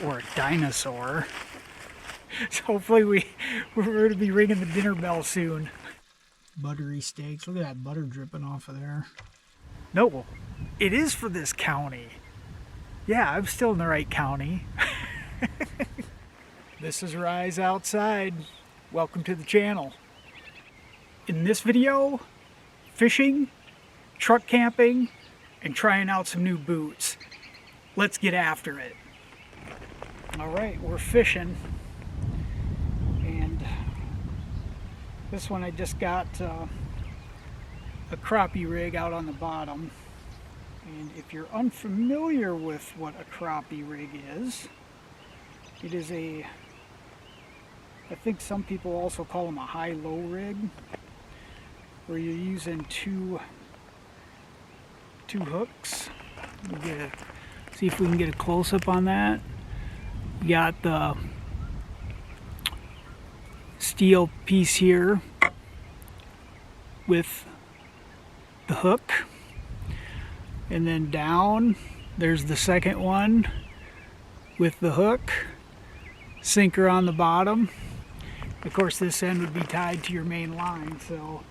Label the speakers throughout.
Speaker 1: or a dinosaur. So hopefully we're going to be ringing the dinner bell soon. Buttery steaks. Look at that butter dripping off of there. No, it is for this county. Yeah, I'm still in the right county. This is Rise Outside. Welcome to the channel. In this video, fishing, truck camping, and trying out some new boots. Let's get after it. Alright, we're fishing. And this one I just got a crappie rig out on the bottom. And if you're unfamiliar with what a crappie rig is, it is I think some people also call them a high-low rig, where you're using two hooks. See if we can get a close-up on that. You got the steel piece here with the hook, and then down there's the second one with the hook, sinker on the bottom. Of course, this end would be tied to your main line, so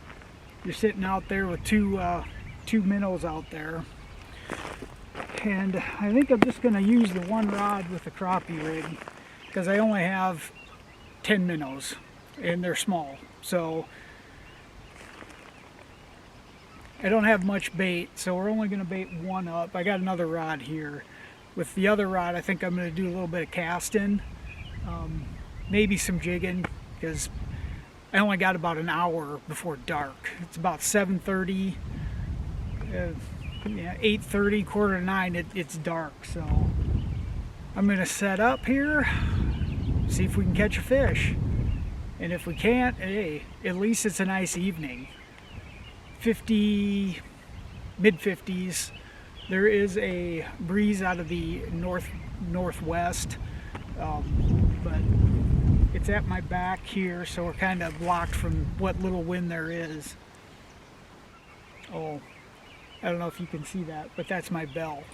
Speaker 1: you're sitting out there with two minnows out there. And I think I'm just going to use the one rod with the crappie rig because I only have 10 minnows and they're small, so I don't have much bait, so we're only going to bait one up. I got another rod here. With the other rod, I think I'm going to do a little bit of casting, maybe some jigging, because I only got about an hour before dark. It's about 7:30, 8:30, 8:45, it's dark, so I'm going to set up here, see if we can catch a fish. And if we can't, hey, at least it's a nice evening. Mid-50s. There is a breeze out of the northwest, but it's at my back here, so we're kind of blocked from what little wind there is. Oh, I don't know if you can see that, but that's my bell.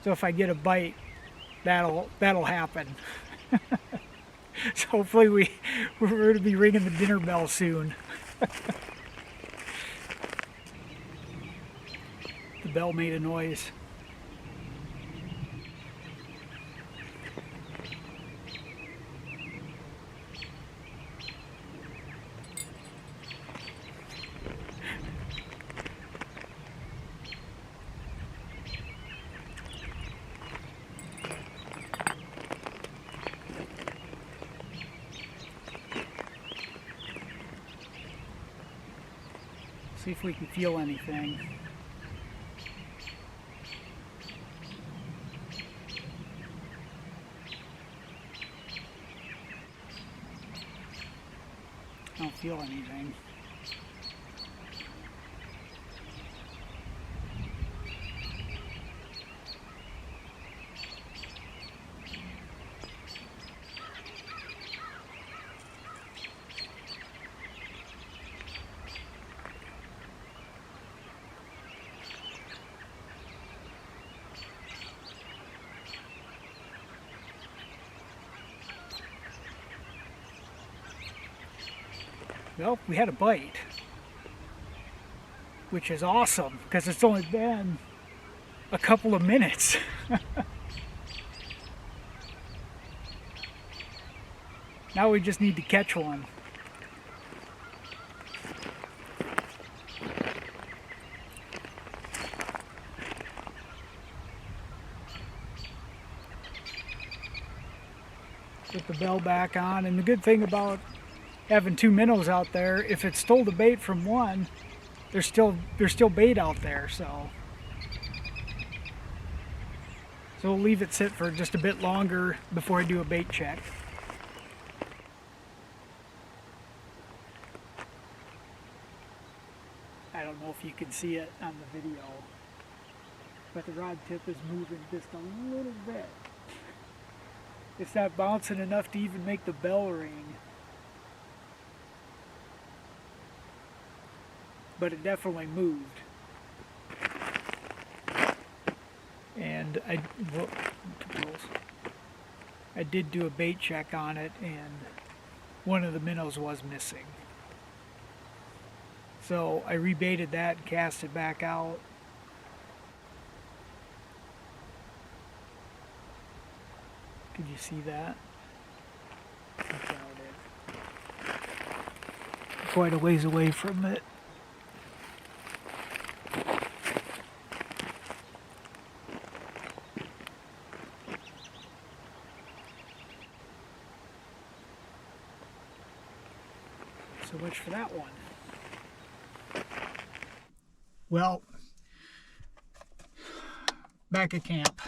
Speaker 1: So if I get a bite, that'll happen. So hopefully we're going to be ringing the dinner bell soon. The bell made a noise. See if we can feel anything. I don't feel anything. Well, we had a bite, which is awesome because it's only been a couple of minutes. Now we just need to catch one. Put the bell back on, and the good thing about having two minnows out there, if it stole the bait from one, there's still bait out there, so we'll leave it sit for just a bit longer before I do a bait check. I don't know if you can see it on the video, but the rod tip is moving just a little bit. It's not bouncing enough to even make the bell ring. But it definitely moved. And I did do a bait check on it, and one of the minnows was missing. So I rebaited that and cast it back out. Could you see that? Quite a ways away from it. So much for that one. Well, back at camp,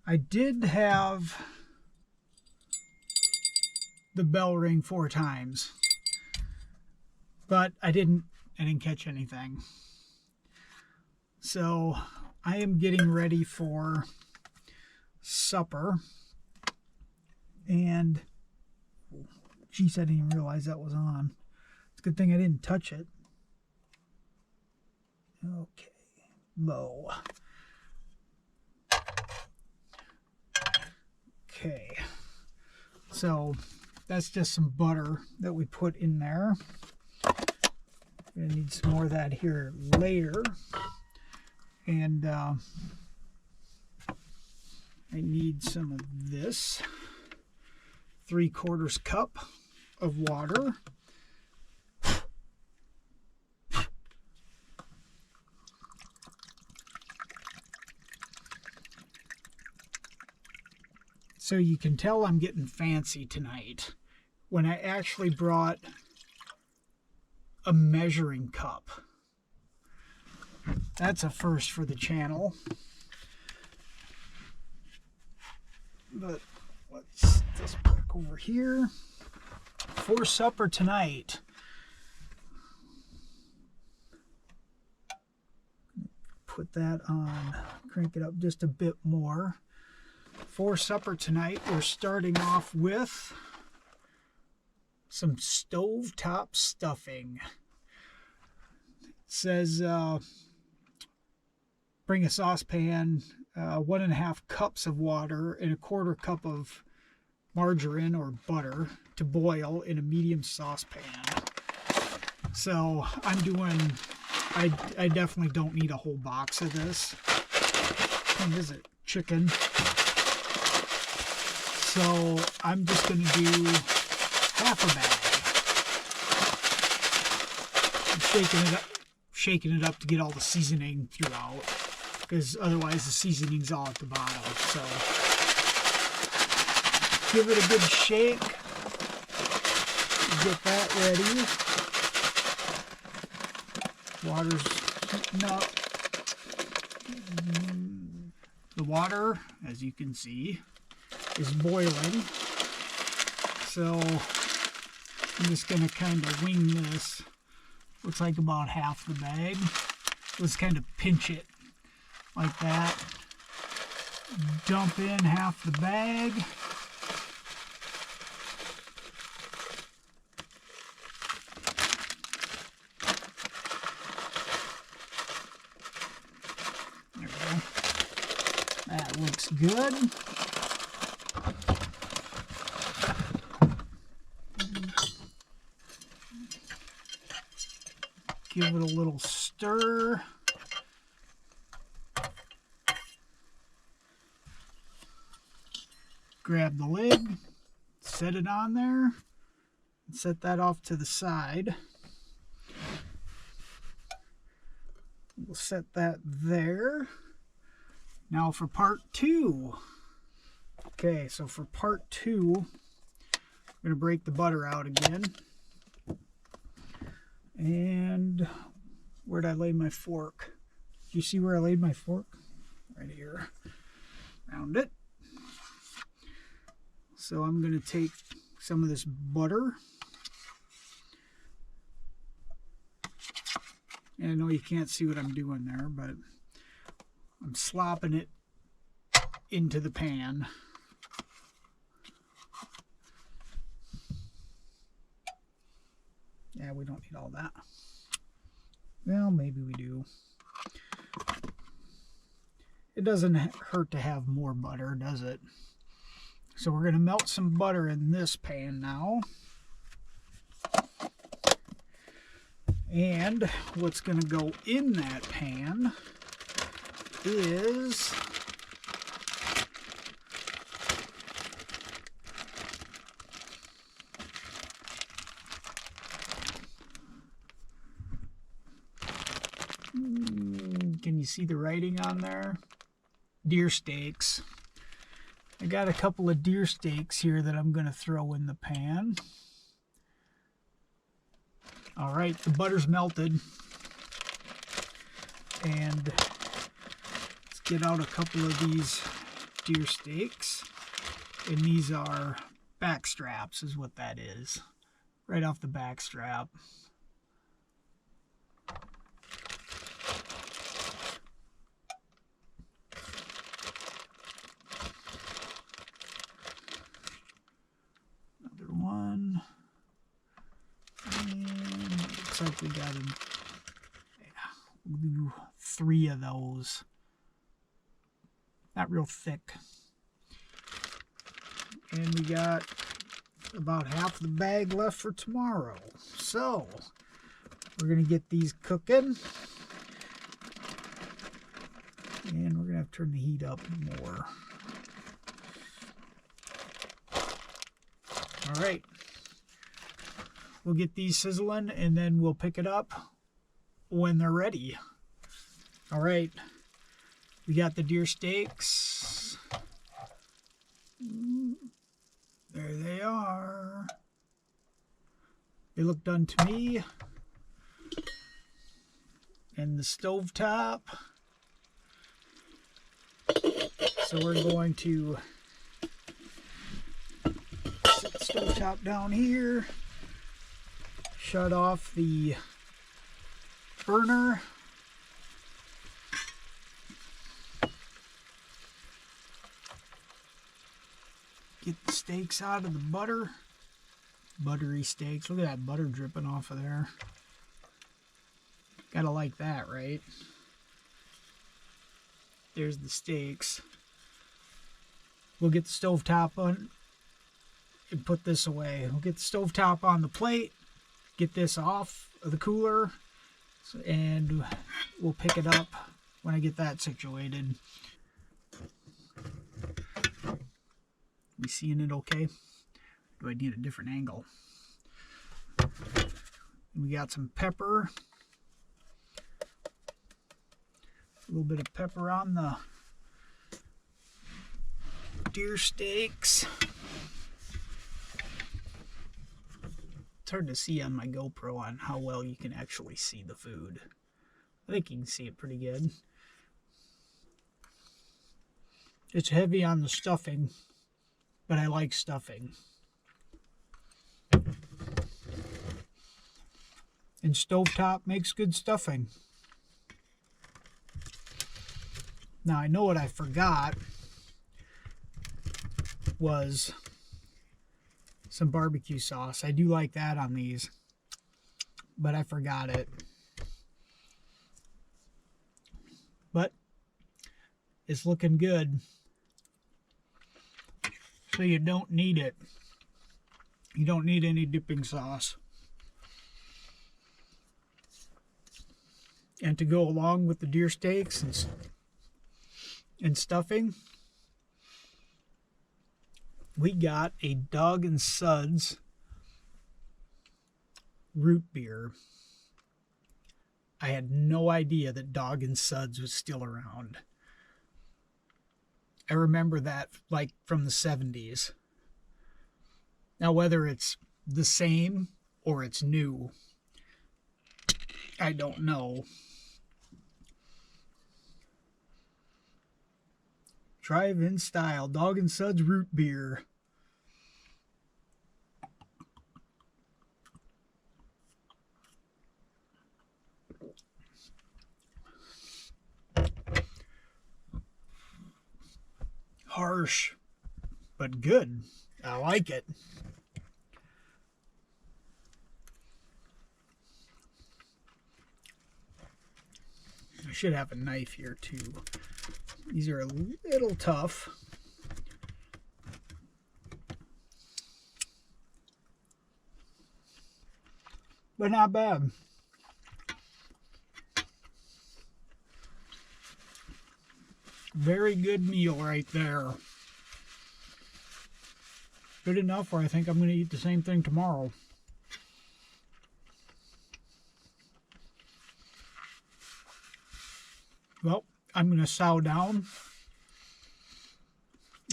Speaker 1: I did have the bell ring 4 times, but I didn't catch anything. So I am getting ready for supper, and geez, I didn't even realize that was on. It's a good thing I didn't touch it. Okay, low. Okay, so that's just some butter that we put in there. Gonna need some more of that here later. And I need some of this 3/4 cup of water. So you can tell I'm getting fancy tonight when I actually brought a measuring cup. That's a first for the channel. But let's just back over here. For supper tonight, put that on, crank it up just a bit more. For supper tonight, we're starting off with some stovetop stuffing. It says bring a saucepan, 1.5 cups of water, and 1/4 cup of margarine or butter to boil in a medium saucepan. So I'm doing, I definitely don't need a whole box of this. What is it? Chicken. So I'm just going to do half a bag. I'm shaking it up to get all the seasoning throughout, because otherwise the seasoning's all at the bottom. So give it a good shake. Get that ready. Water's heating up. The water, as you can see, is boiling. So I'm just going to kind of wing this. Looks like about half the bag. Let's kind of pinch it like that. Dump in half the bag. There we go. That looks good. Give it a little stir. Grab the lid, set it on there, and set that off to the side. We'll set that there. Now for part 2. Okay, so for part 2, I'm going to break the butter out again. And where'd I lay my fork? Do you see where I laid my fork? Right here. Found it. So I'm going to take some of this butter. And I know you can't see what I'm doing there, but I'm slopping it into the pan. Yeah, we don't need all that. Well, maybe we do. it doesn't hurt to have more butter, does it? So we're going to melt some butter in this pan now. And what's going to go in that pan is can you see the writing on there? Deer steaks. I got a couple of deer steaks here that I'm going to throw in the pan. All right, the butter's melted. And let's get out a couple of these deer steaks. And these are back straps is what that is. Right off the back strap. Another one. And looks like we got them. We'll do 3 of those. Not real thick. And we got about half the bag left for tomorrow. So we're going to get these cooking. And we're going to have to turn the heat up more. All right. We'll get these sizzling and then we'll pick it up when they're ready. All right. We got the deer steaks. There they are. They look done to me. And the stovetop. So we're going to set the stovetop down here. Shut off the burner. Get the steaks out of the butter. Buttery steaks. Look at that butter dripping off of there. Gotta like that, right? There's the steaks. We'll get the stovetop on and put this away. We'll get the stovetop on the plate. Get this off of the cooler. And we'll pick it up when I get that situated. We seeing it okay? Do I need a different angle? We got some pepper. A little bit of pepper on the deer steaks. It's hard to see on my GoPro on how well you can actually see the food. I think you can see it pretty good. It's heavy on the stuffing, but I like stuffing. And stovetop makes good stuffing. Now I know what I forgot was some barbecue sauce. I do like that on these, but I forgot it. But it's looking good. So you don't need it. You don't need any dipping sauce. And to go along with the deer steaks and stuffing, we got a Dog and Suds root beer. I had no idea that Dog and Suds was still around. I remember that like from the 70s. Now whether it's the same or it's new, I don't know. Drive-in style Dog and Suds root beer. Harsh, but good. I like it. I should have a knife here too. These are a little tough. But not bad. Very good meal right there. Good enough where I think I'm going to eat the same thing tomorrow. Well, I'm going to sow down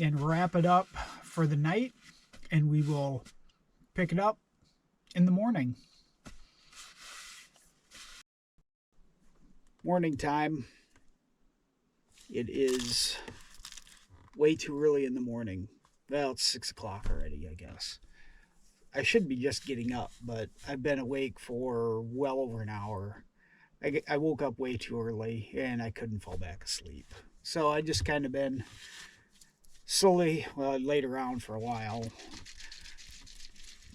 Speaker 1: and wrap it up for the night, and we will pick it up in the morning. Morning time. It is way too early in the morning. Well, it's 6 o'clock already, I guess. I should be just getting up, but I've been awake for well over an hour. I woke up way too early, and I couldn't fall back asleep. So I just kind of been slowly, well, I laid around for a while,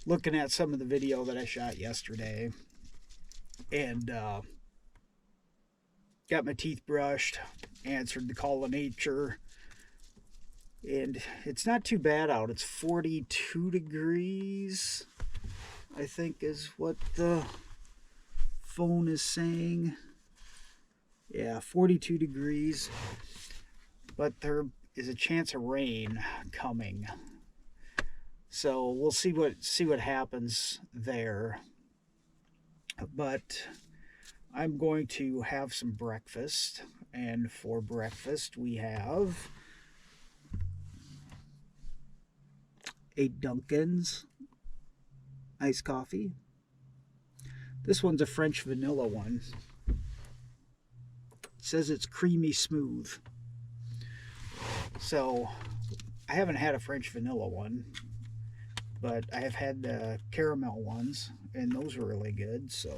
Speaker 1: looking at some of the video that I shot yesterday, and got my teeth brushed, answered the call of nature, and it's not too bad out. It's 42 degrees, I think is what the phone is saying. Yeah, 42 degrees, but there is a chance of rain coming. So we'll see what happens there. But I'm going to have some breakfast, and for breakfast we have a Dunkin's iced coffee. This one's a French vanilla one. It says it's creamy smooth. So I haven't had a French vanilla one, but I have had the caramel ones, and those were really good. So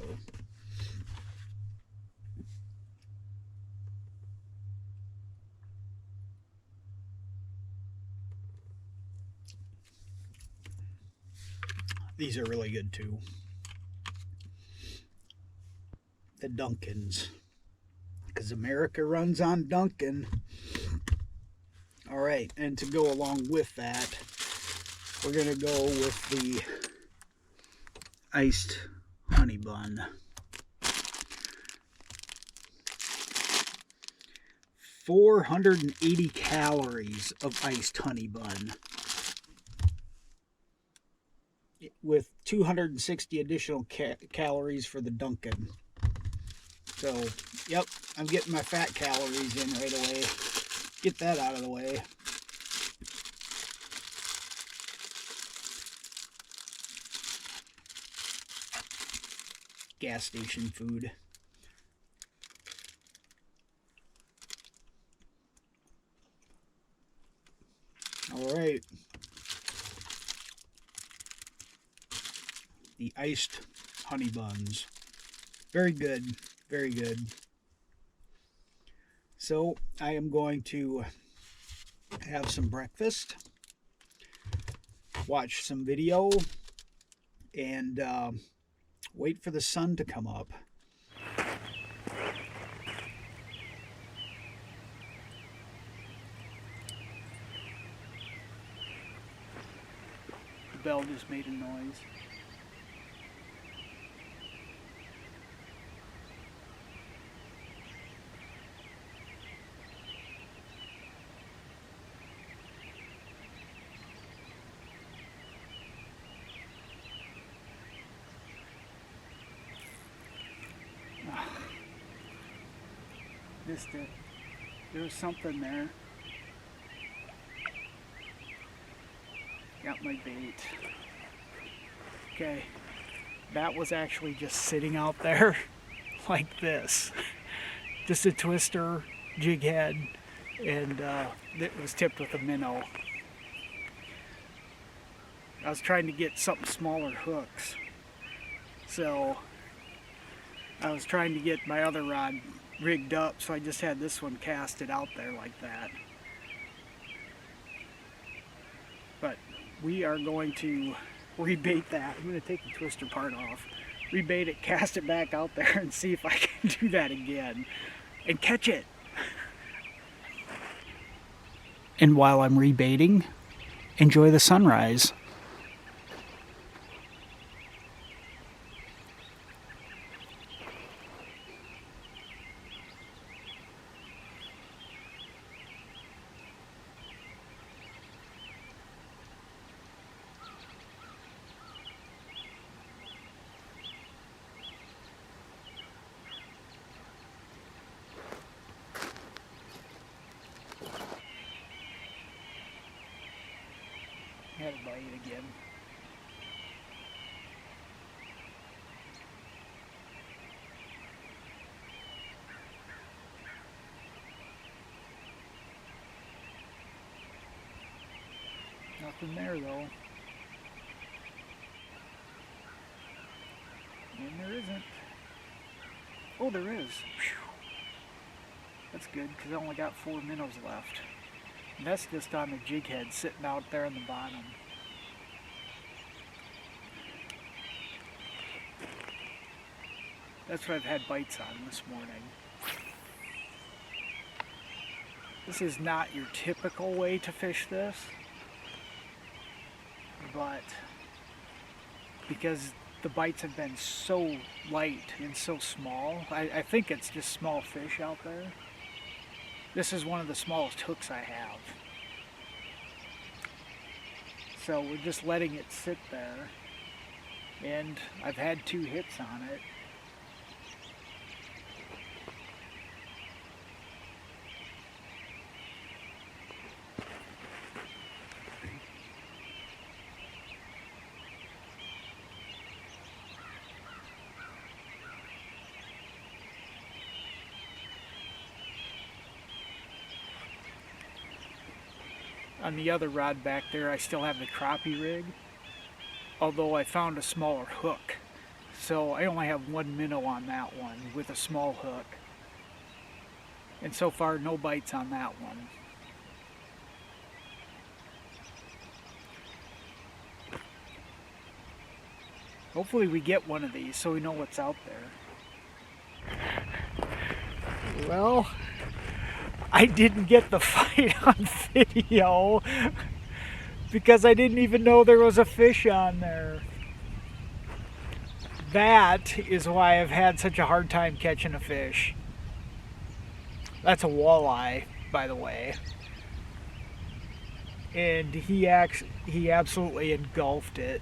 Speaker 1: these are really good too. The Dunkin's, because America runs on Dunkin'. All right, and to go along with that, we're gonna go with the iced honey bun. 480 calories of iced honey bun, with 260 additional calories for the Dunkin'. So, yep, I'm getting my fat calories in right away. Get that out of the way. Gas station food. All right. The iced honey buns. Very good. Very good. So I am going to have some breakfast, watch some video, and wait for the sun to come up. The bell just made a noise. Missed it. There was something there. Got my bait. Okay, that was actually just sitting out there like this. Just a twister jig head, and it was tipped with a minnow. I was trying to get something smaller hooks, so I was trying to get my other rod rigged up, so I just had this one casted out there like that. But we are going to rebait that. I'm going to take the twister part off, rebait it, cast it back out there, and see if I can do that again and catch it. And while I'm rebaiting, enjoy the sunrise. Had a bite again. Nothing there though. And there isn't. Oh, there is. Whew. That's good because I only got 4 minnows left. And that's just on the jig head sitting out there in the bottom. That's what I've had bites on this morning. This is not your typical way to fish this, but because the bites have been so light and so small, I think it's just small fish out there. This is one of the smallest hooks I have. So we're just letting it sit there, and I've had 2 hits on it. On the other rod back there, I still have the crappie rig, although I found a smaller hook. So I only have 1 minnow on that one with a small hook. And so far, no bites on that one. Hopefully we get one of these so we know what's out there. Well, I didn't get the fight on video because I didn't even know there was a fish on there. That is why I've had such a hard time catching a fish. That's a walleye, by the way. And he absolutely engulfed it.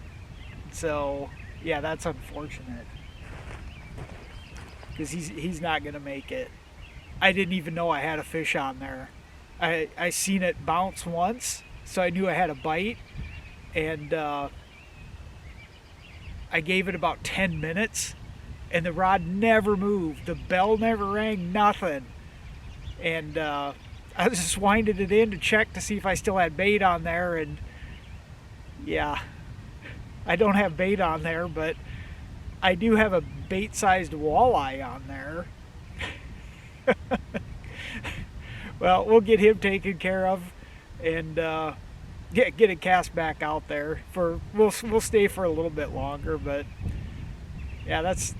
Speaker 1: So, yeah, that's unfortunate. Because he's not going to make it. I didn't even know I had a fish on there. I seen it bounce once, so I knew I had a bite, and I gave it about 10 minutes, and the rod never moved. The bell never rang, nothing. And I was just winding it in to check to see if I still had bait on there, and yeah, I don't have bait on there, but I do have a bait-sized walleye on there. Well, we'll get him taken care of, and get a cast back out there. We'll stay for a little bit longer, but yeah, that's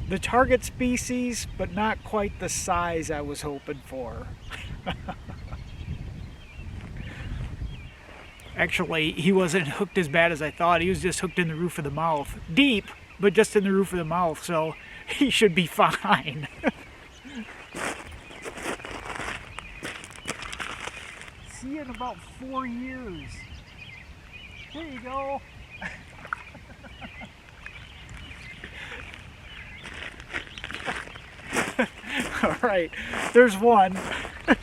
Speaker 1: the target species, but not quite the size I was hoping for. Actually, he wasn't hooked as bad as I thought. He was just hooked in the roof of the mouth, deep, but just in the roof of the mouth, so he should be fine. See you in about 4 years. There you go. All right, there's one. I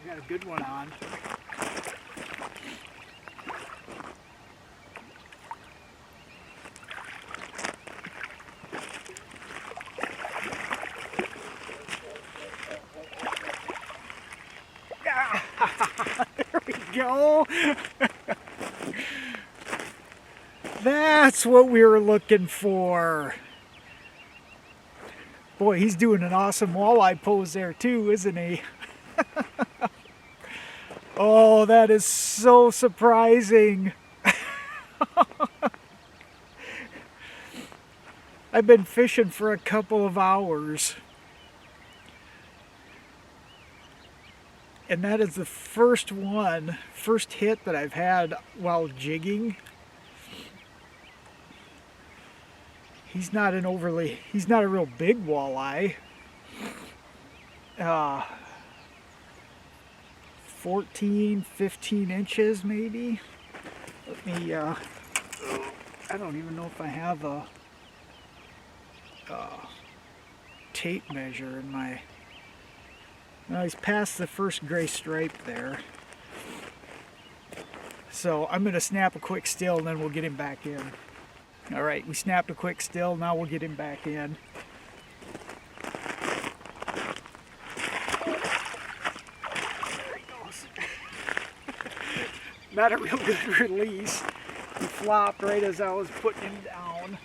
Speaker 1: got a good one on. There we go. That's what we were looking for. Boy, he's doing an awesome walleye pose there too, isn't he? Oh, that is so surprising. I've been fishing for a couple of hours. And that is the first hit that I've had while jigging. He's not a real big walleye. 14, 15 inches maybe. Let me, I don't even know if I have a tape measure in my, no, he's past the first gray stripe there. So I'm going to snap a quick still and then we'll get him back in. All right, we snapped a quick still, now we'll get him back in. There he goes. Not a real good release. He flopped right as I was putting him down.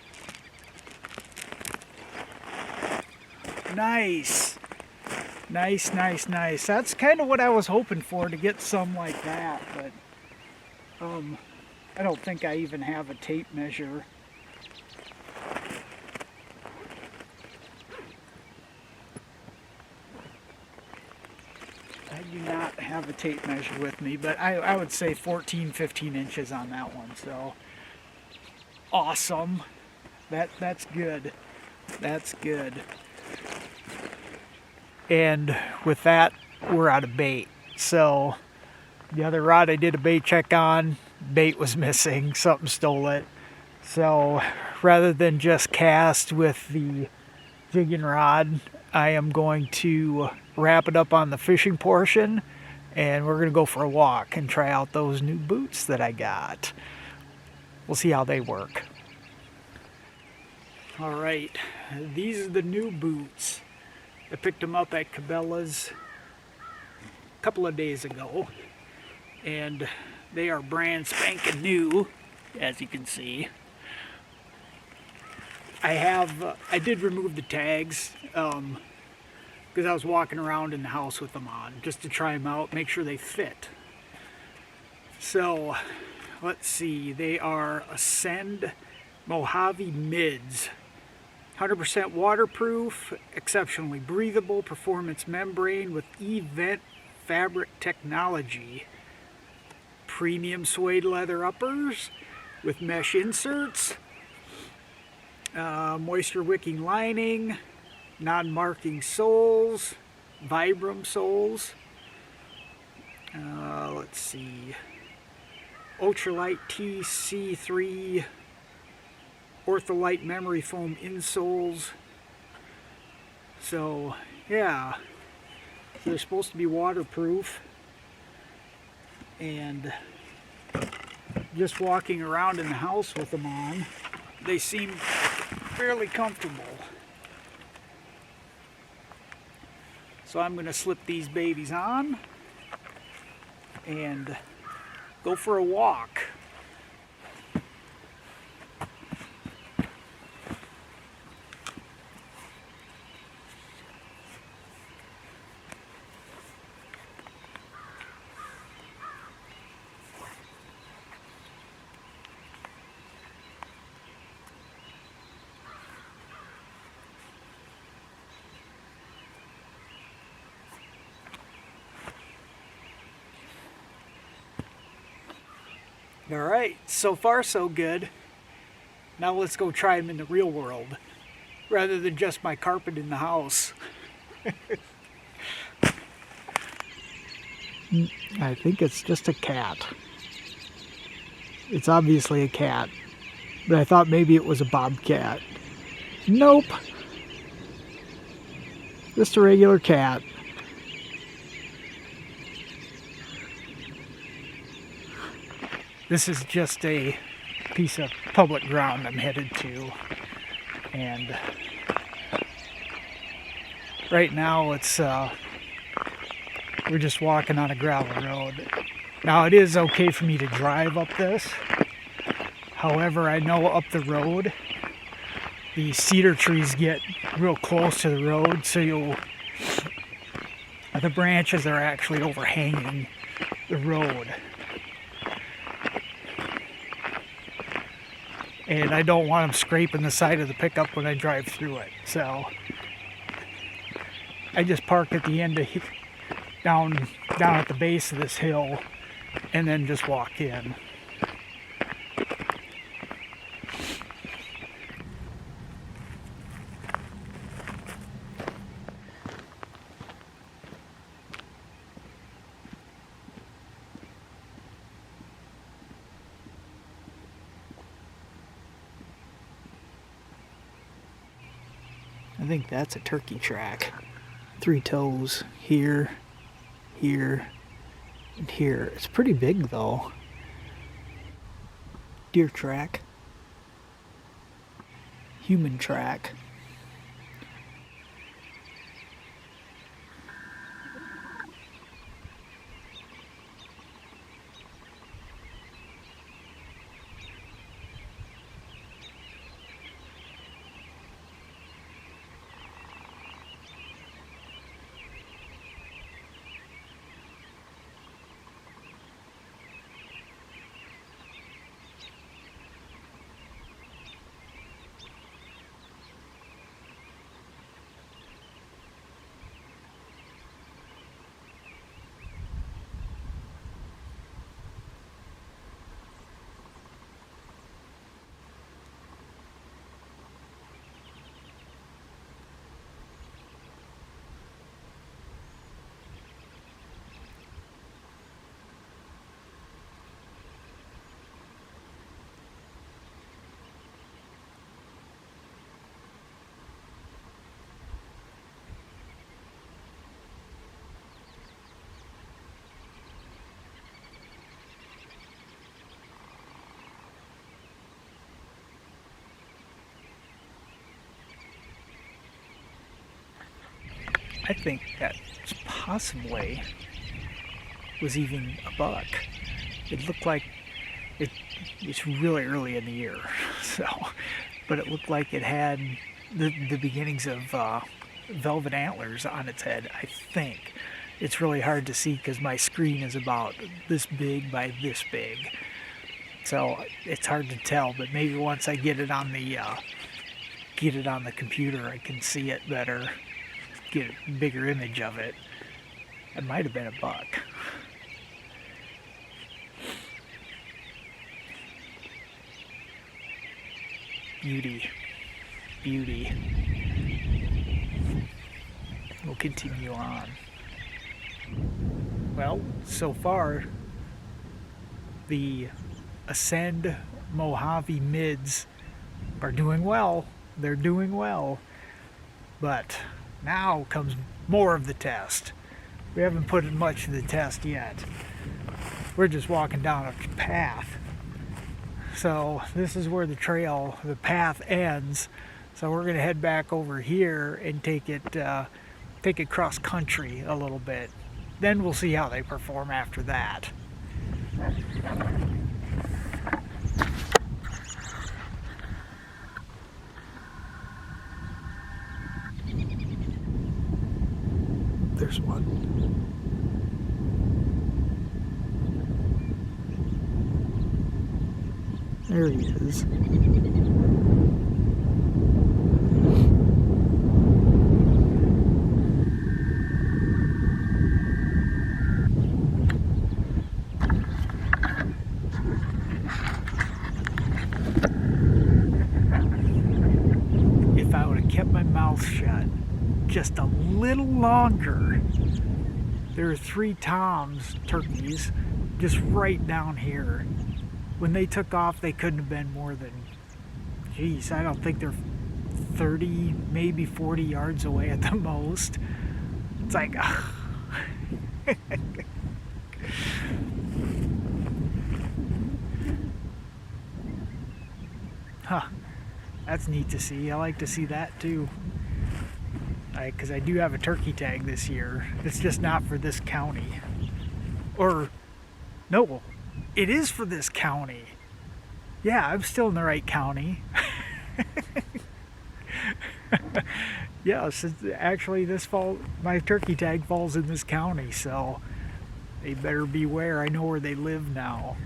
Speaker 1: Nice. Nice, nice, nice. That's kind of what I was hoping for, to get some like that, but I don't think I even have a tape measure. I do not have a tape measure with me, but I would say 14, 15 inches on that one, so awesome. That's good. That's good. And with that, we're out of bait. So the other rod I did a bait check on, bait was missing, something stole it. So rather than just cast with the jigging rod, I am going to wrap it up on the fishing portion, and we're going to go for a walk and try out those new boots that I got. We'll see how they work. All right, these are the new boots. I picked them up at Cabela's a couple of days ago, and they are brand spanking new, as you can see. I did remove the tags because I was walking around in the house with them on just to try them out, make sure they fit. So let's see, they are Ascend Mojave Mids. 100% waterproof, exceptionally breathable, performance membrane with E-Vent fabric technology. Premium suede leather uppers with mesh inserts. Moisture wicking lining. Non-marking soles. Vibram soles. Let's see. Ultralight TC3 Ortholite memory foam insoles. So yeah, so they're supposed to be waterproof, and just walking around in the house with them on, they seem fairly comfortable. So I'm going to slip these babies on and go for a walk. Alright, so far so good. Now let's go try them in the real world, rather than just my carpet in the house. I think it's just a cat. It's obviously a cat, but I thought maybe it was a bobcat. Nope. Just a regular cat. This is just a piece of public ground I'm headed to, and right now it's we're just walking on a gravel road. Now it is okay for me to drive up this. However, I know up the road the cedar trees get real close to the road, so the branches are actually overhanging the road. and I don't want them scraping the side of the pickup when I drive through it. So I just park at the end of down at the base of this hill and then just walk in. I think that's a turkey track. 3 toes here, here, and here. It's pretty big though. Deer track. Human track. I think that possibly was even a buck. It looked like it's really early in the year, so, but it looked like it had the beginnings of velvet antlers on its head, I think. It's really hard to see because my screen is about this big by this big, so it's hard to tell. But maybe once I get it on the computer, I can see it better, get a bigger image of it. It might have been a buck. Beauty, beauty. We'll continue on. Well, so far, the Ascend Mojave Mids are doing well. They're doing well. But now comes more of the test. We haven't put much of the test yet. We're just walking down a path. So this is where the path ends. So we're gonna head back over here and take it cross country a little bit. Then we'll see how they perform after that. There's one. There he is. If I would have kept my mouth shut just a little longer, there are 3 toms, turkeys, just right down here. When they took off, they couldn't have been more than, geez, I don't think they're 30, maybe 40 yards away at the most. It's like, huh, that's neat to see. I like to see that too. Because I do have a turkey tag this year. It's just not for this county. Or, no, it is for this county. Yeah, I'm still in the right county. Yes, actually this fall, my turkey tag falls in this county, so they better beware. I know where they live now.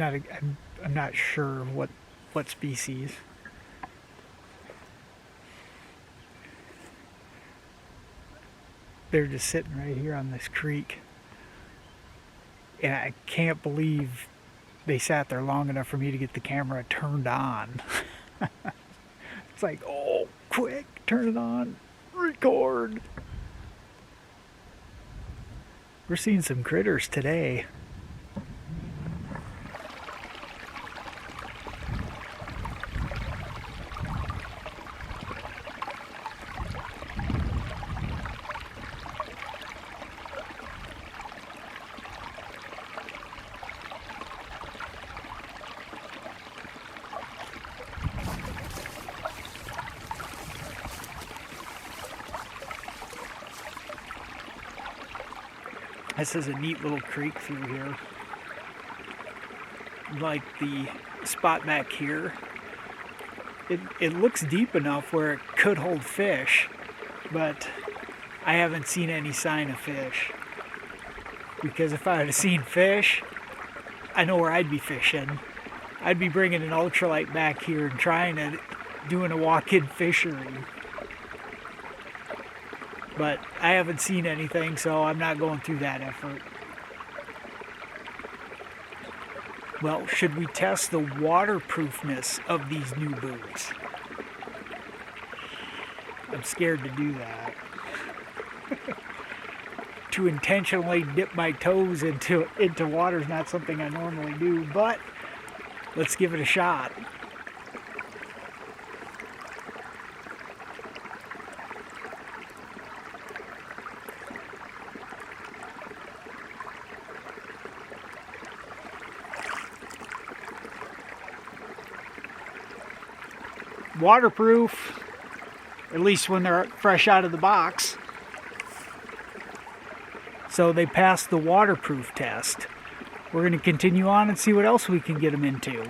Speaker 1: I'm not sure what species. They're just sitting right here on this creek. And I can't believe they sat there long enough for me to get the camera turned on. It's like, oh, quick, turn it on, record. We're seeing some critters today. This is a neat little creek through here. Like the spot back here, it looks deep enough where it could hold fish, but I haven't seen any sign of fish. Because if I had seen fish, I know where I'd be fishing. I'd be bringing an ultralight back here and doing a walk-in fishery. But I haven't seen anything, so I'm not going through that effort. Well, should we test the waterproofness of these new boots? I'm scared to do that. To intentionally dip my toes into water is not something I normally do, but let's give it a shot. Waterproof, at least when they're fresh out of the box. So they passed the waterproof test. We're going to continue on and see what else we can get them into.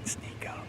Speaker 1: Sneak up.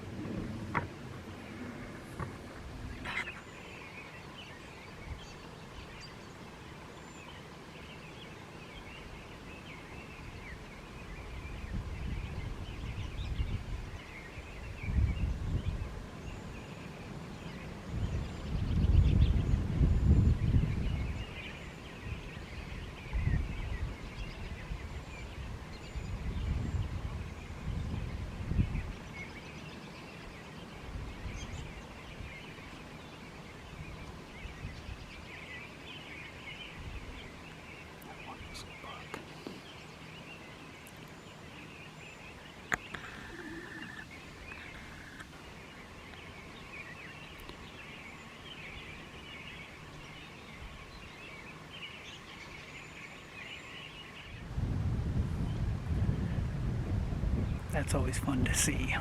Speaker 1: That's always fun to see.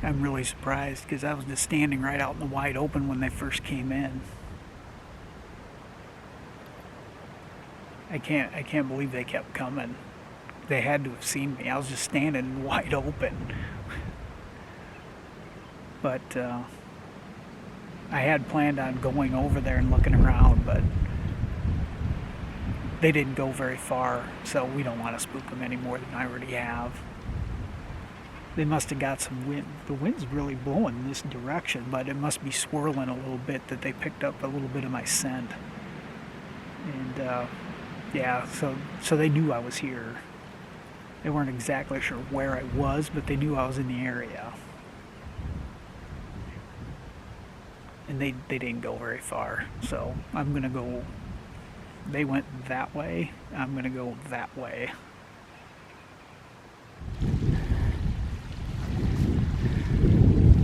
Speaker 1: I'm really surprised because I was just standing right out in the wide open when they first came in. I can't believe they kept coming. They had to have seen me. I was just standing wide open. But I had planned on going over there and looking around, but they didn't go very far, so we don't want to spook them any more than I already have. They must have got some wind. The wind's really blowing in this direction, but it must be swirling a little bit that they picked up a little bit of my scent. And yeah, so they knew I was here. They weren't exactly sure where I was, but they knew I was in the area. And they didn't go very far, so I'm gonna go. They went that way. I'm gonna go that way.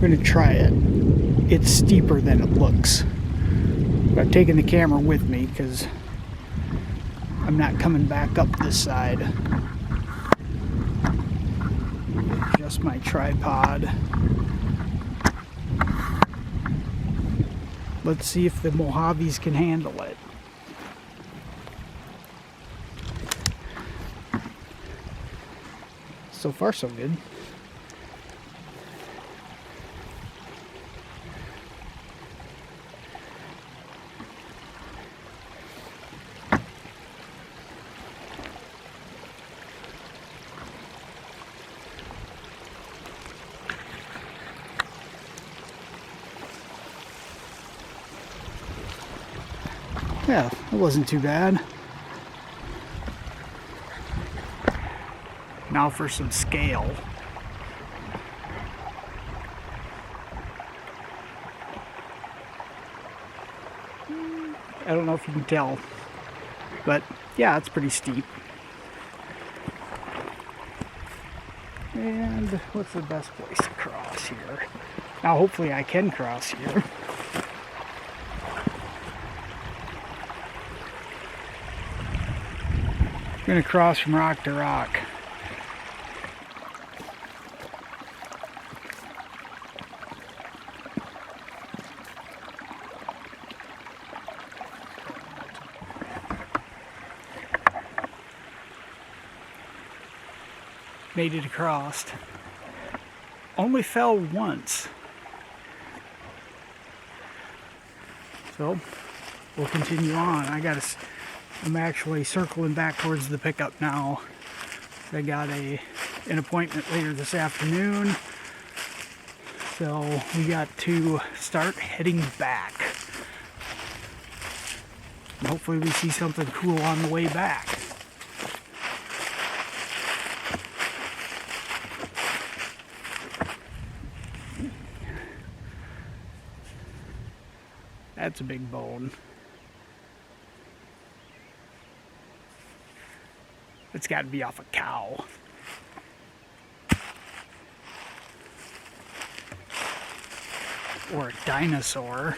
Speaker 1: I'm gonna try it. It's steeper than it looks. But I've taken the camera with me because I'm not coming back up this side. Adjust my tripod. Let's see if the Mojaves can handle it. So far, so good. Yeah, it wasn't too bad. Now for some scale. I don't know if you can tell, but yeah, it's pretty steep. And what's the best place to cross here? Now hopefully I can cross here. I'm going to cross from rock to rock. Made it across. Only fell once. So we'll continue on. I'm actually circling back towards the pickup now. I got an appointment later this afternoon. So we got to start heading back. And hopefully we see something cool on the way back. That's a big bone. It's got to be off a cow. Or a dinosaur.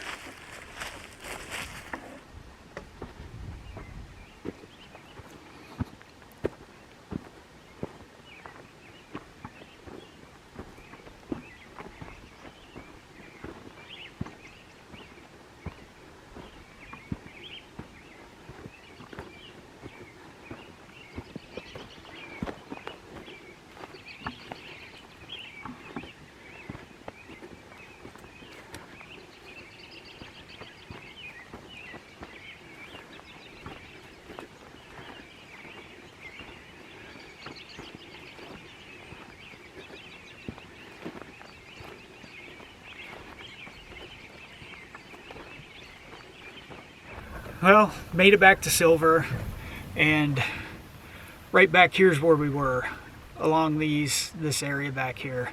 Speaker 1: Well, made it back to Silver, and right back here's where we were, along this area back here.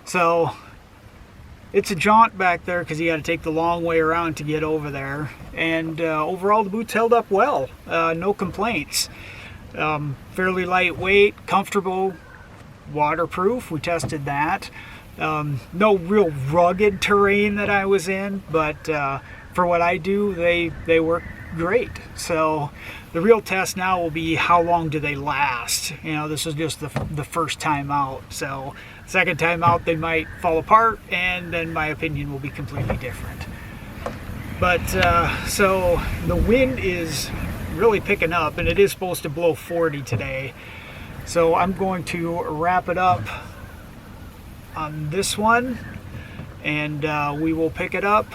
Speaker 1: So it's a jaunt back there because you got to take the long way around to get over there, and overall the boots held up well. No complaints. Fairly lightweight, comfortable, waterproof. We tested that. No real rugged terrain that I was in, but for what I do, they work great. So the real test now will be how long do they last. You know, this is just the first time out. So second time out they might fall apart, and then my opinion will be completely different. But so the wind is really picking up, and it is supposed to blow 40 today. So I'm going to wrap it up on this one, and we will pick it up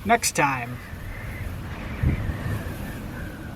Speaker 1: next time.